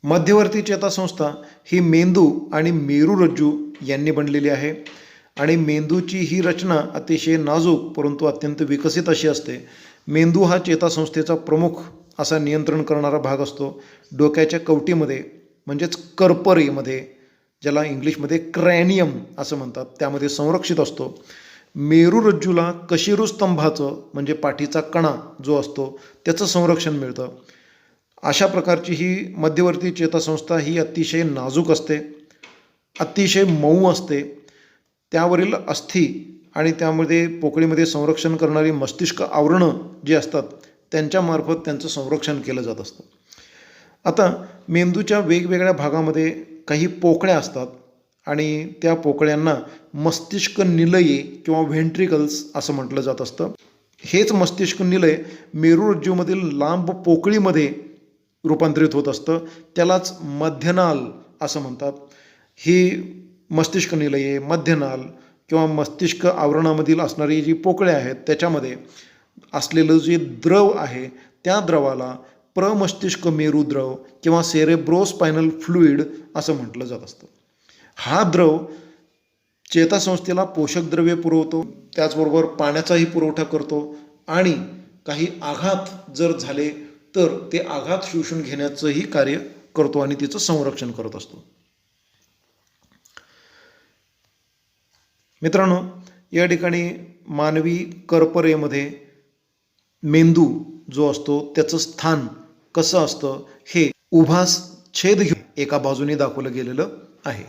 मध्यवर्ती चेतासंस्था ही मेंदू आणि मेरुरज्जू यांनी बनलेली आहे आणि मेंदूची ही रचना अतिशय नाजूक परंतु अत्यंत विकसित अशी असते. मेंदू हा चेतासंस्थेचा प्रमुख असा नियंत्रण करणारा भाग असतो. डोक्याच्या कवटीमध्ये म्हणजेच कर्परीमध्ये, ज्याला इंग्लिशमध्ये क्रॅनियम असं म्हणतात, त्यामध्ये संरक्षित असतो. मेरुरज्जूला कशेरुस्तंभाचं म्हणजे पाठीचा कणा जो असतो त्याचं संरक्षण मिळतं. अशा प्रकारची ही मध्यवर्ती चेतासंस्था ही अतिशय नाजूक असते, अतिशय मऊ असते. त्यावरील अस्थी आणि त्यामध्ये पोकळीमध्ये संरक्षण करणारी मस्तिष्क आवरणं जी असतात त्यांच्यामार्फत त्यांचं संरक्षण केलं जात असतं. आता मेंदूच्या वेगवेगळ्या भागामध्ये काही पोकळ्या असतात आणि त्या पोकळ्यांना मस्तिष्क निलये किंवा व्हेंट्रिकल्स असं म्हटलं जात असतं. हेच मस्तिष्क निलय मेरुरज्जूमधील लांब पोकळीमध्ये रूपांतरित होत असतं, त्यालाच मध्यनाल असं म्हणतात. ही मस्तिष्क निलये, मध्यनाल किंवा मस्तिष्क आवरणामधील असणारी जी पोकळ्या आहेत त्याच्यामध्ये असलेलं जे द्रव आहे त्या द्रवाला प्रमस्तिष्क मेरुद्रव किंवा सेरेब्रोस्पायनल फ्लुइड असं म्हटलं जात असतं. हा द्रव चेतासंस्थेला पोषक द्रव्ये पुरवतो, त्याचबरोबर पाण्याचाही पुरवठा करतो आणि काही आघात जर झाले तर ते आघात शोषून घेण्याचंही कार्य करतो आणि तिचं संरक्षण करत असतो. मित्रांनो, या ठिकाणी मानवी कर्परेमध्ये मेंदू जो असतो त्याचं स्थान कसं असतं हे उभा छेद घेऊन एका बाजूने दाखवलं गेलेलं आहे.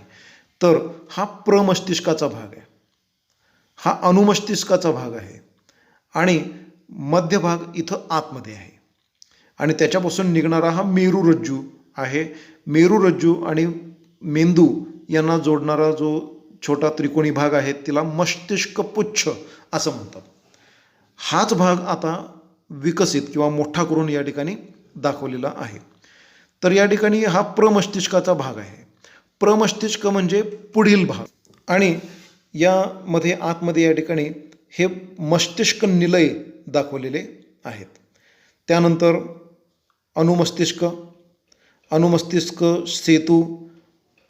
तर हा प्रमस्तिष्काचा भाग आहे, हा अनुमस्तिष्काचा भाग आहे आणि मध्य भाग इथं आतमध्ये आहे आणि त्याच्यापासून निघणारा हा मेरुरज्जू आहे. मेरुरज्जू आणि मेंदू यांना जोडणारा जो छोटा त्रिकोणी भाग आहे तिला मस्तिष्कपुच्छ असं म्हणतात. हाच भाग आता विकसित किंवा मोठा करून या ठिकाणी दाखवलेला आहे. तर या ठिकाणी हा प्रमस्तिष्काचा भाग आहे. प्रमस्तिष्क म्हणजे पुढील भाग आणि यामध्ये आतमध्ये या ठिकाणी हे मस्तिष्क निलय दाखवलेले आहेत. त्यानंतर अनुमस्तिष्क, अनुमस्तिष्क सेतू,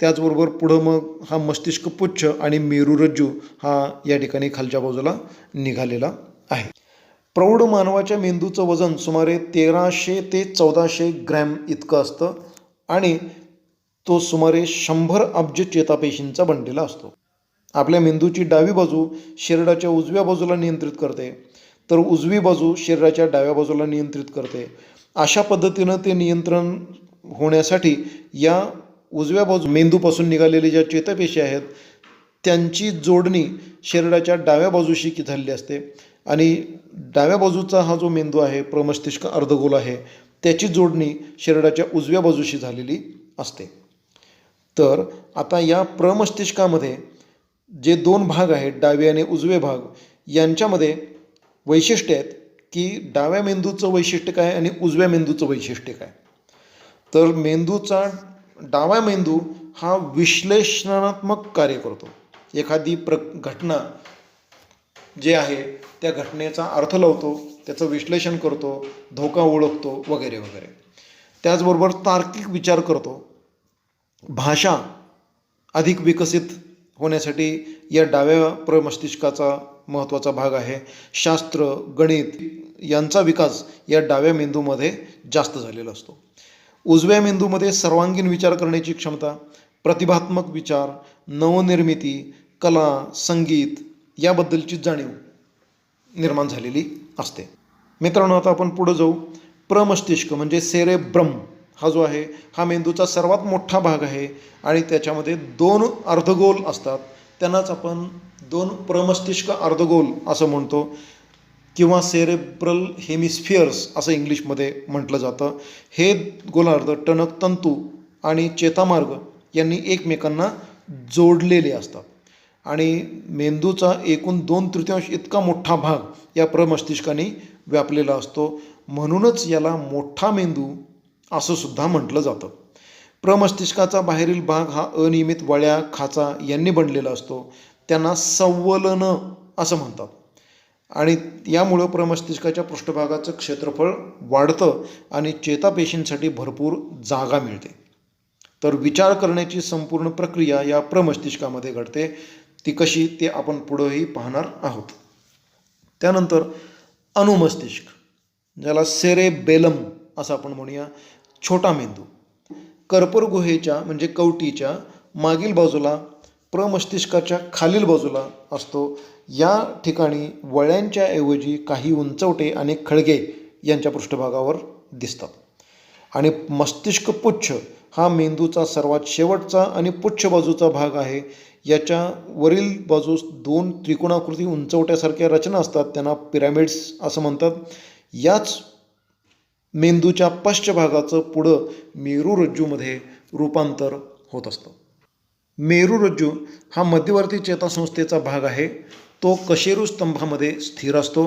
त्याचबरोबर पुढं मग हा मस्तिष्कपुच्छ आणि मेरुरज्जू हा या ठिकाणी खालच्या बाजूला निघालेला आहे. प्रौढ मानवाच्या मेंदूचं वजन सुमारे 1300 ते 1400 ग्रॅम इतकं असतं आणि तो सुमारे 100 अब्ज चेतापेशींचा बनलेला असतो. आपल्या मेंदूची डावी बाजू शरीराच्या उजव्या बाजूला नियंत्रित करते तर उजवी बाजू शरीराच्या डाव्या बाजूला नियंत्रित करते. अशा पद्धतीनं ते नियंत्रण होण्यासाठी या उजव्या बाजू मेंदूपासून निघालेले ज्या चेतापेशी आहेत त्यांची जोडणी शरीराच्या डाव्या बाजूशी झालेली असते आणि डाव्या बाजूचा हा जो मेंदू आहे प्रमस्तिष्क अर्धगोल आहे त्याची जोडणी शरीराच्या उजव्या बाजूशी झालेली असते. तर आता या प्रमस्तिष्कामध्ये जे दोन भाग आहेत डावे आणि उजवे भाग यांच्यामध्ये वैशिष्ट्य आहेत की डाव्या मेंदूचं वैशिष्ट्य काय आणि उजव्या मेंदूचं वैशिष्ट्य काय. तर मेंदूचा डावा मेंदू हा विश्लेषणात्मक कार्य करतो. एखादी घटना जे आहे त्या घटनेचा अर्थ लावतो, त्याचं विश्लेषण करतो, धोका ओळखतो वगैरे वगैरे. त्याचबरोबर तार्किक विचार करतो. भाषा अधिक विकसित होण्यासाठी या डाव्या प्रमस्तिष्काचा महत्त्वाचा भाग आहे. शास्त्र, गणित यांचा विकास या डाव्या मेंदूमध्ये जास्त झालेला असतो. उजव्या मेंदूमध्ये सर्वांगीण विचार करण्याची क्षमता, प्रतिभात्मक विचार, नवनिर्मिती, कला, संगीत याबद्दलची जाणीव निर्माण झालेली असते. मित्रांनो, आता आपण पुढं जाऊ. प्रमस्तिष्क म्हणजे सेरेब्रम हा जो आहे हा मेंदूचा सर्वात मोठा भाग आहे आणि त्याच्यामध्ये 2 अर्धगोल असतात. त्यांनाच आपण 2 प्रमस्तिष्क अर्धगोल असं म्हणतो किंवा सेरेब्रल हेमिस्फिअर्स असं इंग्लिशमध्ये म्हटलं जातं. हे गोलार्ध टणक तंतू आणि चेतामार्ग यांनी एकमेकांना जोडलेले असतात आणि मेंदूचा एकूण 2/3 इतका मोठा भाग या प्रमस्तिष्काने व्यापलेला असतो. म्हणूनच याला मोठा मेंदू असं सुद्धा म्हटलं जातं. प्रमस्तिष्काचा बाहेरील भाग हा अनियमित वळ्या, खाचा यांनी बनलेला असतो. त्यांना संवलनं असं म्हणतात आणि यामुळं प्रमस्तिष्काच्या पृष्ठभागाचं क्षेत्रफळ वाढतं आणि चेतापेशींसाठी भरपूर जागा मिळते. तर विचार करण्याची संपूर्ण प्रक्रिया या प्रमस्तिष्कामध्ये घडते. ती कशी ते आपण पुढेही पाहणार आहोत. त्यानंतर अनुमस्तिष्क, ज्याला सेरेबेलम असं आपण म्हणूया, छोटा मेंदू. कर्पर गुहेच्या म्हणजे कवटीच्या मागील बाजूला, प्रमस्तिष्काच्या खालील बाजूला असतो. या ठिकाणी वळ्यांच्या ऐवजी काही उंचवटे आणि खळगे यांच्या पृष्ठभागावर दिसतात. आणि मस्तिष्क पुच्छ हा मेंदूचा सर्वात शेवटचा आणि पुच्छ बाजूचा भाग आहे. याच्या वरील बाजूस 2 त्रिकोणाकृती उंचवट्यासारख्या रचना असतात, त्यांना पिरॅमिड्स असं म्हणतात. याच मेंदूच्या पृष्ठभागाचं पुढं मेरुरज्जूमध्ये रूपांतर होत असतं. मेरुरज्जू हा मध्यवर्ती चेतासंस्थेचा भाग आहे. तो कशेरू स्तंभामध्ये स्थिर असतो.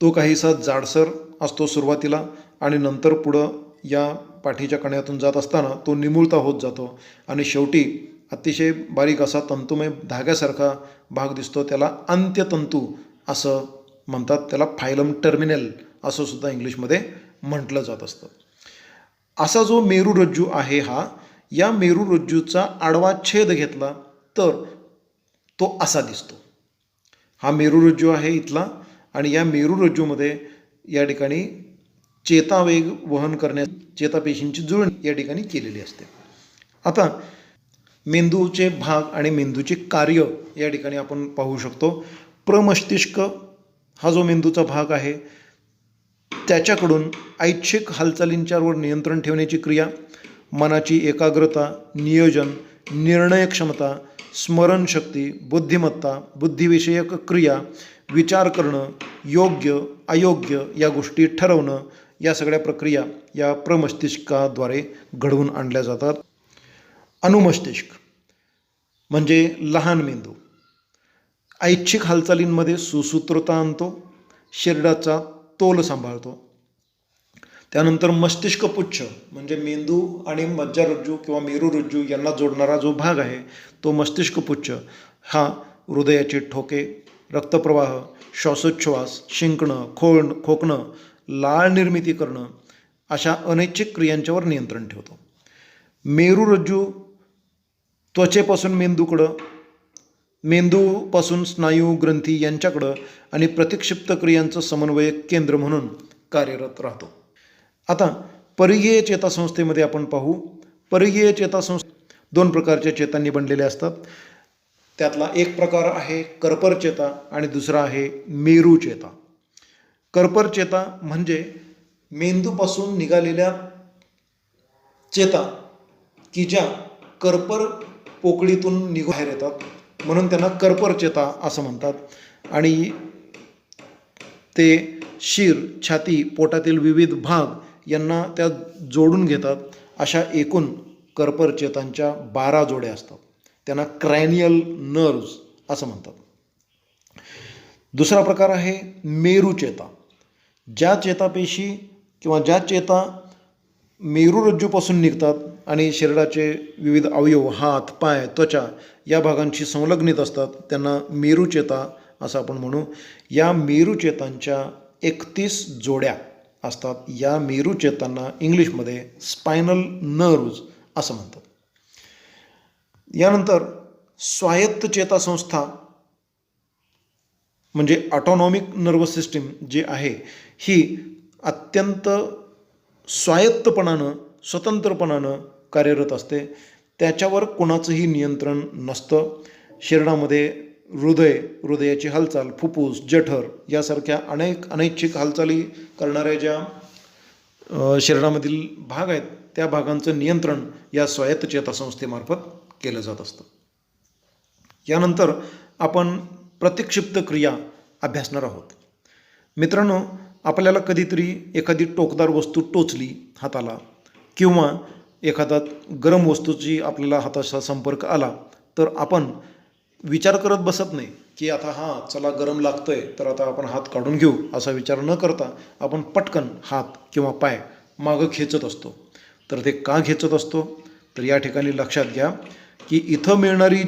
तो काहीसा जाडसर असतो सुरुवातीला आणि नंतर पुढं या पाठीच्या कण्यातून जात असताना तो निमुळता होत जातो आणि शेवटी अतिशय बारीक असा तंतुमय धाग्यासारखा भाग दिसतो. त्याला अंत्यतंतू असं म्हणतात. त्याला फायलम टर्मिनल असं सुद्धा इंग्लिशमध्ये म्हटलं जात असतं. असा जो मेरुरज्जू आहे या मेरुरज्जूचा आडवा छेद घेतला तर तो असा दिसतो. हा मेरुरज्जू आहे इथला आणि या मेरुरज्जूमध्ये या ठिकाणी चेतावेग वहन करण्यास चेतापेशींची जुळणी या ठिकाणी केलेली असते. आता मेंदूचे भाग आणि मेंदूचे कार्य या ठिकाणी आपण पाहू शकतो. प्रमस्तिष्क हा जो मेंदूचा भाग आहे त्याच्याकडून ऐच्छिक हालचालींच्यावर नियंत्रण ठेवण्याची क्रिया, मनाची एकाग्रता, नियोजन, निर्णयक्षमता, स्मरणशक्ती, बुद्धिमत्ता, बुद्धिविषयक क्रिया, विचार करणं, योग्य अयोग्य या गोष्टी ठरवणं, या सगळ्या प्रक्रिया या प्रमस्तिष्काद्वारे घडवून आणल्या जातात. अनुमस्तिष्क म्हणजे लहान मेंदू ऐच्छिक हालचालींमध्ये सुसूत्रता आणतो, शरीराचा तोल सांभाळतो. त्यानंतर मस्तिष्क पुच्छ म्हणजे मेंदू आणि मज्जारज्जू किंवा मेरुरज्जू यांना जोडणारा जो भाग आहे तो मस्तिष्क पुच्छ हा हृदयाचे ठोके, रक्तप्रवाह, श्वासोच्छ्वास, शिंकणं, खोकणं, लाळ निर्मिती करणं अशा अनैच्छिक क्रियांच्यावर नियंत्रण ठेवतो. मेरुरज्जू त्वचेपासून मेंदूकडं, मेंदूपासून स्नायू ग्रंथी यांच्याकडं आणि प्रतिक्षिप्त क्रियांचं समन्वयक केंद्र म्हणून कार्यरत राहतो. आता परिघीय चेतासंस्थेमध्ये आपण पाहू. परिघीय चेतासंस्थे 2 प्रकारच्या चेतांनी बनलेल्या असतात. त्यातला एक प्रकार आहे कर्पर चेता आणि दुसरा आहे मेरू चेता. कर्पर चेता म्हणजे मेंदूपासून निघालेल्या चेता की ज्या कर्पर पोकळीतून बाहेर येतात, म्हणून त्यांना कर्पर चेता असं म्हणतात. आणि ते शीर, छाती, पोटातील विविध भाग यांना त्या जोडून घेतात. अशा एकूण कर्पर चेतांच्या 12 जोड्या असतात. त्यांना क्रॅनियल नर्व्ज असं म्हणतात. दुसरा प्रकार आहे मेरू चेता. ज्या चेतापेशी किंवा ज्या चेता मेरुरज्जूपासून निघतात आणि शरीराचे विविध अवयव, हात, पाय, त्वचा या भागांशी संलग्नित असतात, त्यांना मेरुचेता असं आपण म्हणू. या मेरुचेतांच्या 31 जोड्या असतात. या मेरुचेतांना इंग्लिशमध्ये स्पायनल नर्व्ज असं म्हणतात. यानंतर स्वायत्त चेतासंस्था म्हणजे ऑटोनॉमिक नर्वस सिस्टीम जी आहे ही अत्यंत स्वायत्तपणानं, स्वतंत्रपणानं कार्यरत असते. त्याच्यावर कोणाचंही नियंत्रण नसतं. शरीरामध्ये हृदयाची हालचाल, फुफ्फुस, जठर यासारख्या अनैच्छिक हालचाली करणाऱ्या ज्या शरीरामधील भाग आहेत त्या भागांचं नियंत्रण या स्वायत्त चेतासंस्थेमार्फत केलं जात असतं. यानंतर आपण प्रतिक्षिप्त क्रिया अभ्यासणार आहोत. मित्रांनो, आपल्याला कधीतरी एखादी टोकदार वस्तू टोचली हाताला किंवा एखादा गरम वस्तूची आपल्याला हाताचा संपर्क आला तर आपण विचार करत बसत नाही की आता चला गरम लागतंय तर आता आपण हात काढून घेऊ, असा विचार न करता आपण पटकन हात किंवा पाय मागं खेचत असतो. तर ते का खेचत असतो तर या ठिकाणी लक्षात घ्या की इथं मिळणारी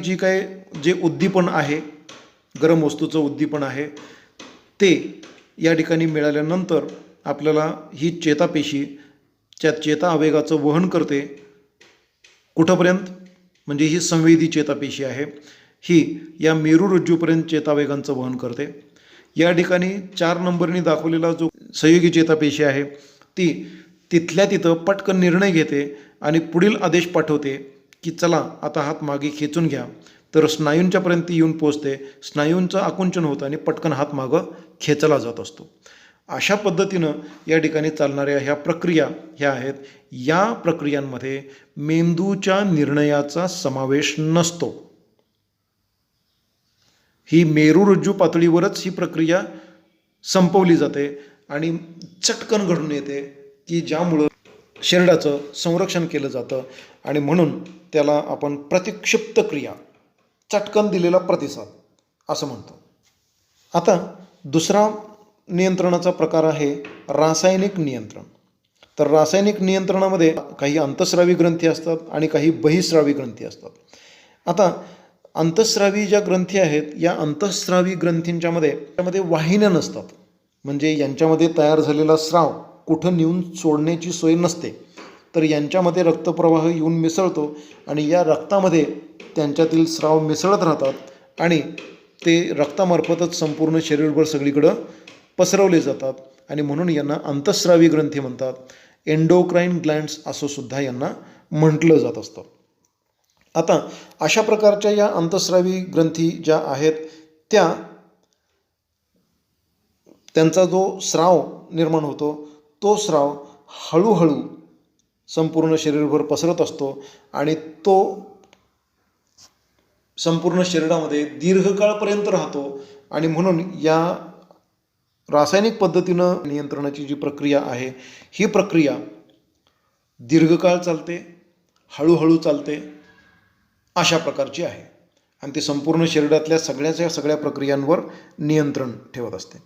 जे उद्दीपन आहे, गरम वस्तूचं उद्दीपन आहे, ते या ठिकाणी मिळाल्यानंतर आपल्याला ही चेतापेशी त्या चेता आवेगाचं वहन करते कुठंपर्यंत? म्हणजे ही संवेदी चेतापेशी आहे, ही या मेरुरज्जूपर्यंत चेतावेगांचं वहन करते. या ठिकाणी 4 नंबरनी दाखवलेला जो संयोगी चेतापेशी आहे ती तिथल्या तिथं पटकन निर्णय घेते आणि पुढील आदेश पाठवते की चला आता हात मागे खेचून घ्या. तर स्नायूंच्यापर्यंत ती येऊन पोचते, स्नायूंचं आकुंचन होतं आणि पटकन हात मागं खेचला जात असतो. अशा पद्धतीनं या ठिकाणी चालणाऱ्या ह्या प्रक्रिया ह्या आहेत. या प्रक्रियांमध्ये मेंदूच्या निर्णयाचा समावेश नसतो. ही मेरुरज्जू पातळीवरच ही प्रक्रिया संपवली जाते आणि चटकन घडून येते की ज्यामुळं शरीराचं संरक्षण केलं जातं आणि म्हणून त्याला आपण प्रतिक्षिप्त क्रिया, चटकन दिलेला प्रतिसाद असं म्हणतो. आता दुसरा नियंत्रणाचा प्रकार आहे रासायनिक नियंत्रण. तर रासायनिक नियंत्रणामध्ये काही अंतःस्रावी ग्रंथी असतात आणि काही बहिस्रावी ग्रंथी असतात. आता अंतःस्रावी ज्या ग्रंथी आहेत या अंतःस्रावी ग्रंथींच्यामध्ये वाहिन्या नसतात, म्हणजे यांच्यामध्ये तयार झालेला स्राव कुठं नेऊन सोडण्याची सोय नसते. तर यांच्यामध्ये रक्तप्रवाह येऊन मिसळतो आणि या रक्तामध्ये त्यांच्यातील स्राव मिसळत राहतात आणि ते रक्तामार्फतच संपूर्ण शरीरभर सगळीकडं पसरवले जातात आणि म्हणून यांना अंतःस्रावी ग्रंथी म्हणतात. एंडोक्राईन ग्लँड्स असं सुद्धा यांना म्हटलं जात असतं. आता अशा प्रकारच्या या अंतःस्रावी ग्रंथी ज्या आहेत त्यांचा जो स्राव निर्माण होतो तो स्राव हळूहळू संपूर्ण शरीरभर पसरत असतो आणि तो संपूर्ण शरीरामध्ये दीर्घकाळपर्यंत राहतो आणि म्हणून या रासायनिक पद्धतीनं नियंत्रणाची जी प्रक्रिया आहे ही प्रक्रिया दीर्घकाळ चालते, हळूहळू चालते, अशा प्रकारची आहे आणि ती संपूर्ण शरीरातल्या सगळ्या प्रक्रियांवर नियंत्रण ठेवत असते.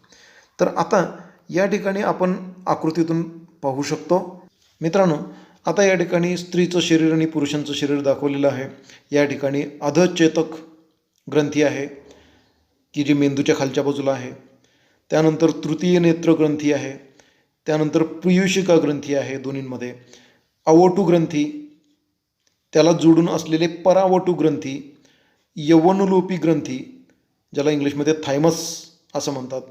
तर आता या ठिकाणी आपण आकृतीतून पाहू शकतो मित्रांनो. आता या ठिकाणी स्त्रीचं शरीर आणि पुरुषांचं शरीर दाखवलेलं आहे. या ठिकाणी अधचेतक ग्रंथी आहे की जी मेंदूच्या खालच्या बाजूला आहे. त्यानंतर तृतीय नेत्र ग्रंथी आहे. त्यानंतर पीयूषिका ग्रंथी आहे दोन्हींमध्ये. अवोटू ग्रंथी, त्याला जोडून असलेले परावटू ग्रंथी, यवनलोपी ग्रंथी ज्याला इंग्लिशमध्ये थायमस असं म्हणतात,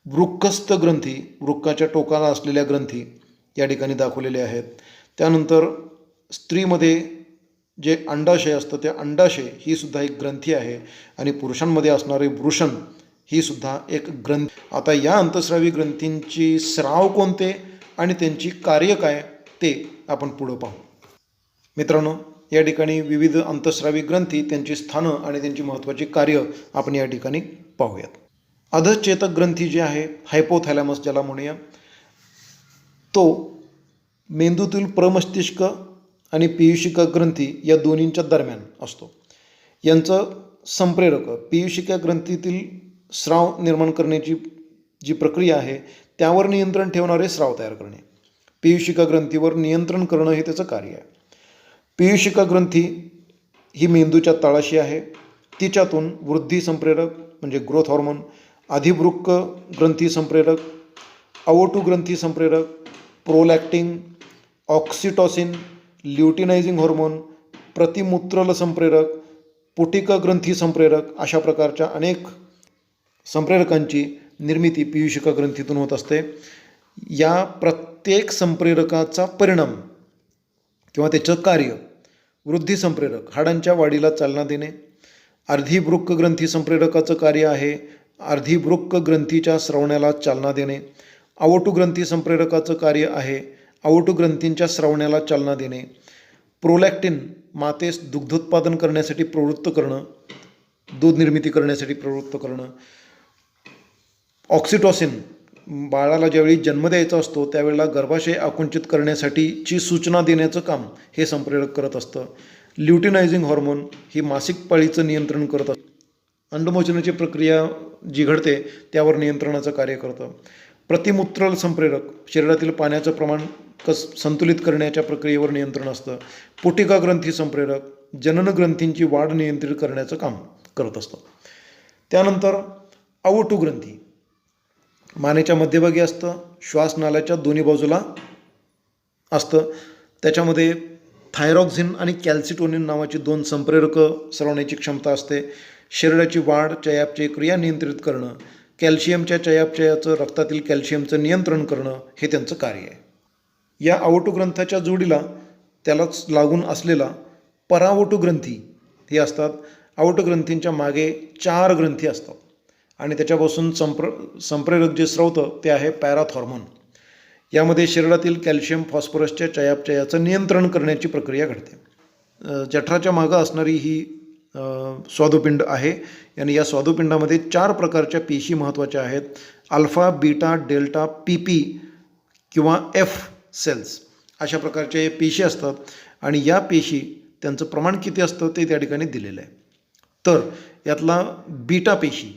वृक्कस्थ ग्रंथी, वृक्काच्या टोकाला असलेल्या ग्रंथी या ठिकाणी दाखवलेले आहेत. त्यानंतर स्त्रीमध्ये जे अंडाशय असतं त्या अंडाशय ही सुद्धा एक ग्रंथी आहे आणि पुरुषांमध्ये असणारे वृषण ही सुद्धा एक ग्रंथी. आता या अंतःस्रावी ग्रंथींची स्राव कोणते आणि त्यांची कार्य काय ते आपण पुढं पाहू. मित्रांनो, या ठिकाणी विविध अंतःस्रावी ग्रंथी, त्यांची स्थानं आणि त्यांची महत्त्वाची कार्य आपण या ठिकाणी पाहूयात. अधचेतक ग्रंथी जे आहे, हायपोथॅलॅमस ज्याला म्हणूया, तो मेंदूतील प्रमस्तिष्क आणि पीयूषिका ग्रंथी या दोन्हींच्या दरम्यान असतो. यांचं संप्रेरक, पीयूषिका ग्रंथीतील स्राव निर्माण करण्याची जी प्रक्रिया आहे त्यावर नियंत्रण ठेवणारे स्राव तयार करणे, पीयूषिका ग्रंथीवर नियंत्रण करणं हे त्याचं कार्य आहे. पीयूषिका ग्रंथी ही मेंदूच्या तळाशी आहे. तिच्यातून वृद्धी संप्रेरक म्हणजे ग्रोथ हॉर्मोन, अधिवृक्क ग्रंथी संप्रेरक, अवोटू ग्रंथी संप्रेरक, प्रोलॅक्टिन, ऑक्सिटॉसिन, ल्युटिनायझिंग हॉर्मोन, प्रतिमूत्रल संप्रेरक, पुटिका ग्रंथी संप्रेरक अशा प्रकारच्या अनेक संप्रेरकांची निर्मिती पीयूषिका ग्रंथीतून होत असते. या प्रत्येक संप्रेरकाचा परिणाम किंवा त्याचं कार्य, वृद्धी संप्रेरक हाडांच्या वाढीला चालना देणे, अर्धिवृक्क ग्रंथी संप्रेरकाचं कार्य आहे अर्धिवृक्क ग्रंथीच्या स्रवण्याला चालना देणे. अवोटू ग्रंथी संप्रेरकाचं कार्य आहे अवोटू ग्रंथींच्या स्रवण्याला चालना देणे. प्रोलॅक्टिन मातेस दुग्धोत्पादन करण्यासाठी प्रवृत्त करणं, दूध निर्मिती करण्यासाठी प्रवृत्त करणं. ऑक्सिटॉसिन बाळाला ज्यावेळी जन्म द्यायचा असतो त्यावेळेला गर्भाशय आकुंचित करण्यासाठीची सूचना देण्याचं काम हे संप्रेरक करत असतं. ल्युटिनायझिंग हॉर्मोन ही मासिक पाळीचं नियंत्रण करत असतं. अंडमोचनाची प्रक्रिया जी घडते त्यावर नियंत्रणाचं कार्य करतं. प्रतिमूत्रल संप्रेरक शरीरातील पाण्याचं प्रमाण संतुलित करण्याच्या प्रक्रियेवर नियंत्रण असतं. पुटिका ग्रंथी संप्रेरक जनन ग्रंथींची वाढ नियंत्रित करण्याचं काम करत असतं. त्यानंतर अवोटू ग्रंथी मानेच्या मध्यभागी असतं, श्वासनाल्याच्या दोन्ही बाजूला असतं. त्याच्यामध्ये थायरॉक्झिन आणि कॅल्सिटोनिन नावाची 2 संप्रेरकं स्रवण्याची क्षमता असते. शरीराची वाढ, चयापचय क्रिया नियंत्रित करणं, कॅल्शियमच्या चयापचयाचं, रक्तातील कॅल्शियमचं नियंत्रण करणं हे त्यांचं कार्य आहे. या आवटुग्रंथाच्या जोडीला त्यालाच लागून असलेला परावटुग्रंथी हे असतात. आवटग्रंथींच्या मागे 4 ग्रंथी असतात आणि त्याच्यापासून संप्रेरक जे स्रवतं ते आहे पॅराथॉर्मोन. यामध्ये शरीरातील कॅल्शियम फॉस्फरसच्या चयापचयाचं नियंत्रण करण्याची प्रक्रिया घडते. जठराच्या मागं असणारी ही स्वादुपिंड आहे आणि या स्वादुपिंडामध्ये 4 प्रकारच्या पेशी महत्त्वाच्या आहेत. अल्फा, बीटा, डेल्टा, PP किंवा F सेल्स अशा प्रकारचे पेशी असतात आणि या पेशी त्यांचं प्रमाण किती असतं ते त्या ठिकाणी दिलेलं आहे. तर यातला बीटा पेशी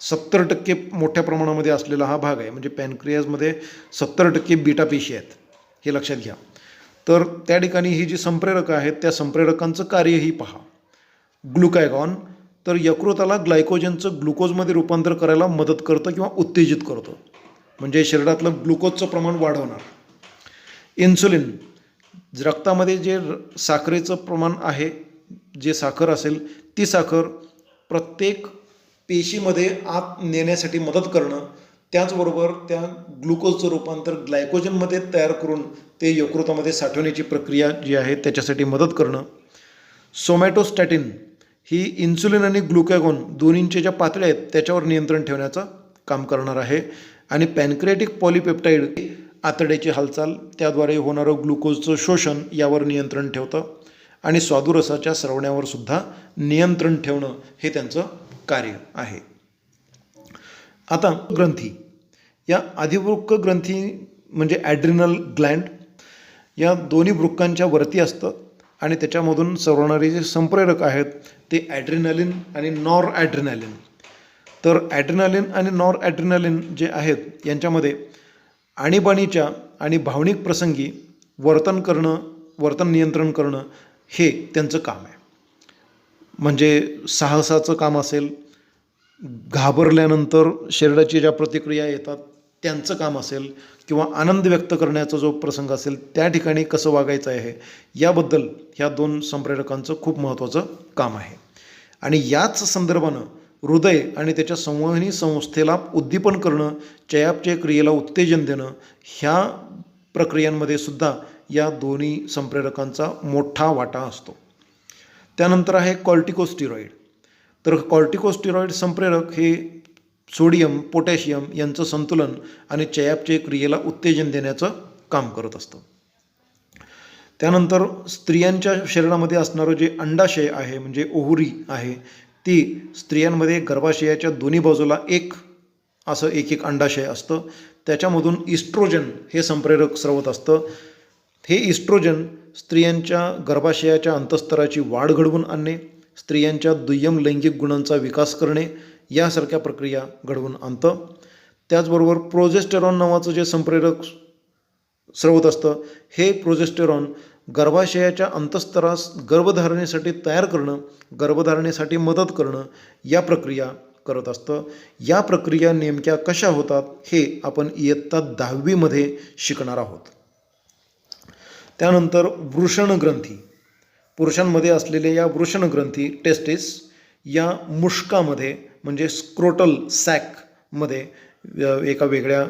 70% मोठ्या प्रमाणामध्ये असलेला हा भाग आहे. म्हणजे पॅनक्रियाजमध्ये 70% बीटा पेशी आहेत, हे लक्षात घ्या. तर त्या ठिकाणी ही जी संप्रेरकं आहेत त्या संप्रेरकांचं कार्यही पहा. ग्लुकॅगॉन तर यकृताला ग्लायकोजनचं ग्लुकोजमध्ये रूपांतर करायला मदत करतं किंवा उत्तेजित करतं, म्हणजे शरीरातलं ग्लुकोजचं प्रमाण वाढवणार. इन्सुलिन रक्तामध्ये जे साखरेचं प्रमाण आहे, जे साखर असेल ती साखर प्रत्येक पेशीमध्ये आत नेण्यासाठी मदत करणं, त्याचबरोबर त्या ग्लुकोजचं रूपांतर ग्लायकोजनमध्ये तयार करून ते यकृतामध्ये साठवण्याची प्रक्रिया जी आहे त्याच्यासाठी मदत करणं. सोमॅटोस्टॅटिन ही इन्सुलिन आणि ग्लुकॅगॉन दोन्हींच्या ज्या पातळ्या आहेत त्याच्यावर नियंत्रण ठेवण्याचं काम करणार आहे. आणि पॅनक्रियाटिक पॉलिपेप्टाईड आतड्याची हालचाल, त्याद्वारे होणारं ग्लुकोजचं शोषण यावर नियंत्रण ठेवतं आणि स्वादुरसाच्या स्रवण्यावर सुद्धा नियंत्रण ठेवणं हे त्यांचं कार्य आहे. आता ग्रंथी, या अधिवृक्क ग्रंथी म्हणजे ॲड्रिनल ग्लँड या दोन्ही वृक्कांच्या वरती असतं आणि त्याच्यामधून स्रवणारे जे संप्रेरक आहेत ते ॲड्रिनलिन आणि नॉर ॲड्रिनलिन. तर ॲड्रिनलिन आणि नॉर ॲड्रिनलिन जे आहेत यांच्यामध्ये आणीबाणीच्या आणि भावनिक प्रसंगी वर्तन नियंत्रण करणं हे त्यांचं काम आहे. म्हणजे साहसाचं काम असेल, घाबरल्यानंतर शरीराची ज्या प्रतिक्रिया येतात त्यांचं काम असेल, किंवा आनंद व्यक्त करण्याचा जो प्रसंग असेल त्या ठिकाणी कसं वागायचं आहे याबद्दल ह्या 2 संप्रेरकांचं खूप महत्त्वाचं काम आहे. आणि याच संदर्भानं हृदय आणि त्याच्या संवहनी संस्थेला उद्दीपन करणं, चयापचय क्रियेला उत्तेजन देणं, ह्या प्रक्रियांमध्ये सुद्धा या दोन्ही संप्रेरकांचा मोठा वाटा असतो. त्यानंतर आहे कॉर्टिकोस्टिरॉइड. तर कॉर्टिकोस्टिरॉइड संप्रेरक हे सोडियम, पोटॅशियम यांचं संतुलन आणि चयापचय क्रियेला उत्तेजन देण्याचं काम करत असतं. त्यानंतर स्त्रियांच्या शरीरामध्ये असणारं जे अंडाशय आहे म्हणजे ओव्हरी आहे, ती स्त्रियांमध्ये गर्भाशयाच्या दोन्ही बाजूला एक अंडाशय असतं. त्याच्यामधून इस्ट्रोजन हे संप्रेरक स्रवत असतं. हे इस्ट्रोजन स्त्रियांच्या गर्भाशयाच्या अंतःस्तराची वाढ घडवून आणणे, स्त्रियांच्या दुय्यम लैंगिक गुणांचा विकास करणे यासारख्या प्रक्रिया घडवून आणतं. त्याचबरोबर प्रोजेस्टेरॉन नावाचं जे संप्रेरक स्रवत असतं, हे प्रोजेस्टेरॉन गर्भाशयाच्या अंतःस्तरास गर्भधारणेसाठी तयार करणं, गर्भधारणेसाठी मदत करणं या प्रक्रिया करत असतं. या प्रक्रिया नेमक्या कशा होतात हे आपण इयत्ता 10वी शिकणार आहोत. त्यानंतर वृषणग्रंथी, पुरुषांमध्ये असलेल्या या वृषणग्रंथी टेस्टिस या मुष्कामध्ये म्हणजे स्क्रोटल सॅकमध्ये एका वेगळ्या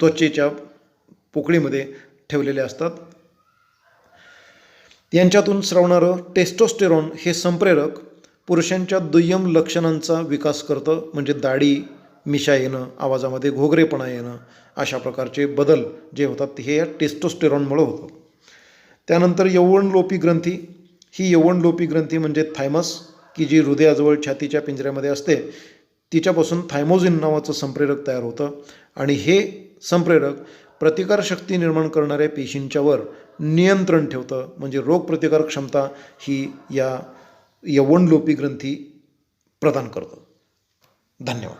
त्वचेच्या पोकळीमध्ये ठेवलेले असतात. यांच्यातून स्रवणारं टेस्टोस्टेरॉन हे संप्रेरक पुरुषांच्या दुय्यम लक्षणांचा विकास करतं, म्हणजे दाढी, मिशा येणं, आवाजामध्ये घोगरेपणा येणं, अशा प्रकारचे बदल जे होतात हे या टेस्टोस्टेरॉनमुळे होतं. त्यानंतर यौवनलोपी ग्रंथी, ही यौवनलोपी ग्रंथी म्हणजे थायमस, की जी हृदयाजवळ छातीच्या पिंजऱ्यामध्ये असते, तिच्यापासून थायमोझिन नावाचं संप्रेरक तयार होतं आणि हे संप्रेरक प्रतिकारशक्ती निर्माण करणाऱ्या पेशींच्यावर नियंत्रण ठेवतं, म्हणजे रोगप्रतिकारक क्षमता ही या यौवनलोपी ग्रंथी प्रदान करतं. धन्यवाद.